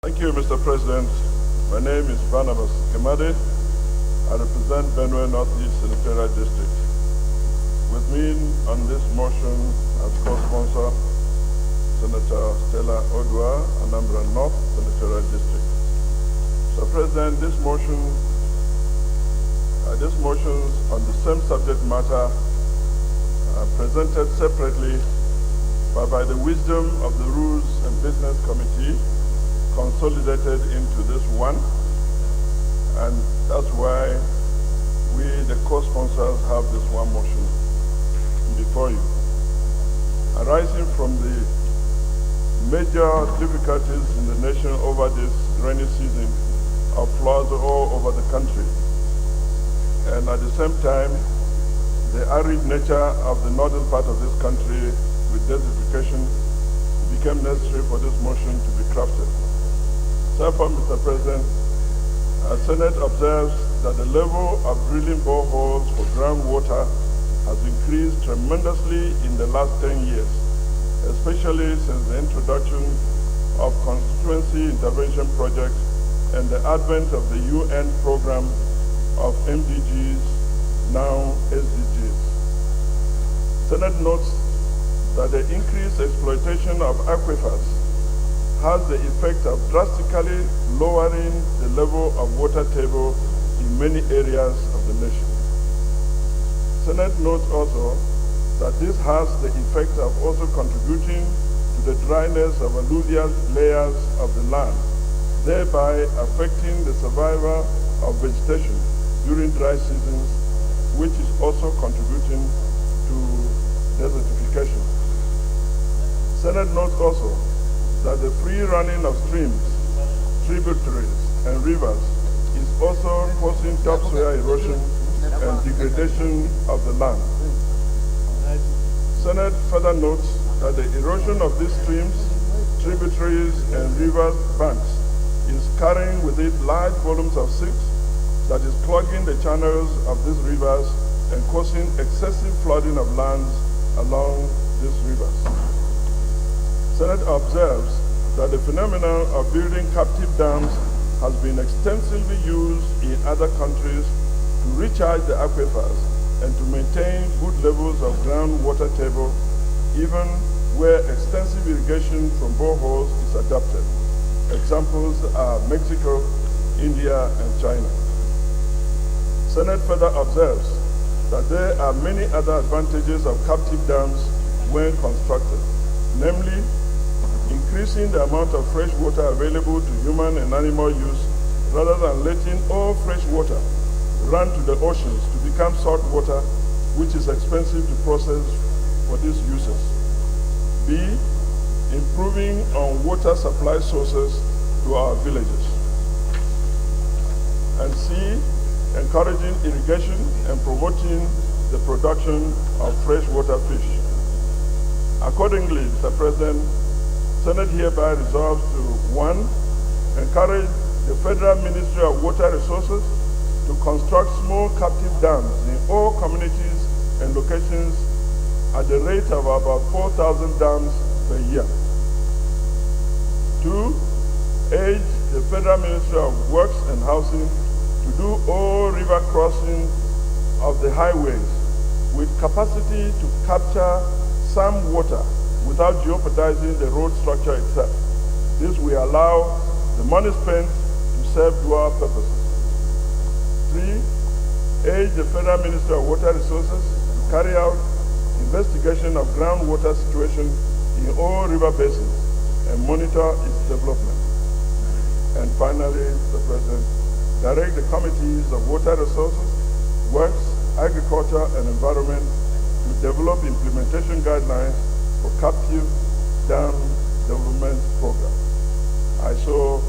Thank you, Mr. President. My name is Barnabas Gemade. I represent Benue Northeast Senatorial District. With me on this motion as co-sponsor, Senator Stella Odua, Anambra North Senatorial District. Mr. President, these motions on the same subject matter are presented separately, but by the wisdom of the Rules and Business Committee, consolidated into this one, and that's why we, the co-sponsors, have this one motion before you. Arising from the major difficulties in the nation over this rainy season of floods all over the country, and at the same time, the arid nature of the northern part of this country with desertification, it became necessary for this motion to be crafted. Therefore, Mr. President, our Senate observes that the level of drilling boreholes for groundwater has increased tremendously in the last 10 years, especially since the introduction of constituency intervention projects and the advent of the UN program of MDGs, now SDGs. Senate notes that the increased exploitation of aquifers has the effect of drastically lowering the level of water table in many areas of the nation. Senate notes also that this has the effect of also contributing to the dryness of alluvial layers of the land, thereby affecting the survival of vegetation during dry seasons, which is also contributing to desertification. Senate notes also that the free running of streams, tributaries, and rivers is also causing topsoil erosion and degradation of the land. Senate further notes that the erosion of these streams, tributaries, and river banks is carrying with it large volumes of silt that is clogging the channels of these rivers and causing excessive flooding of lands along these rivers. Senate observes that the phenomenon of building captive dams has been extensively used in other countries to recharge the aquifers and to maintain good levels of groundwater table, even where extensive irrigation from boreholes is adopted. Examples are Mexico, India, and China. Senate further observes that there are many other advantages of captive dams when constructed, namely, increasing the amount of fresh water available to human and animal use rather than letting all fresh water run to the oceans to become salt water, which is expensive to process for these uses. B, improving on water supply sources to our villages. And C, encouraging irrigation and promoting the production of freshwater fish. Accordingly, Mr. President, Senate hereby resolves to 1, encourage the Federal Ministry of Water Resources to construct small captive dams in all communities and locations at the rate of about 4,000 dams per year. 2, urge the Federal Ministry of Works and Housing to do all river crossings of the highways with capacity to capture some water without jeopardizing the road structure itself. This will allow the money spent to serve dual purposes. 3, urge the Federal Ministry of Water Resources to carry out investigation of groundwater situation in all river basins and monitor its development. And finally, Mr. President, direct the committees of Water Resources, Works, Agriculture, and Environment to develop implementation guidelines for captive dam development program. I so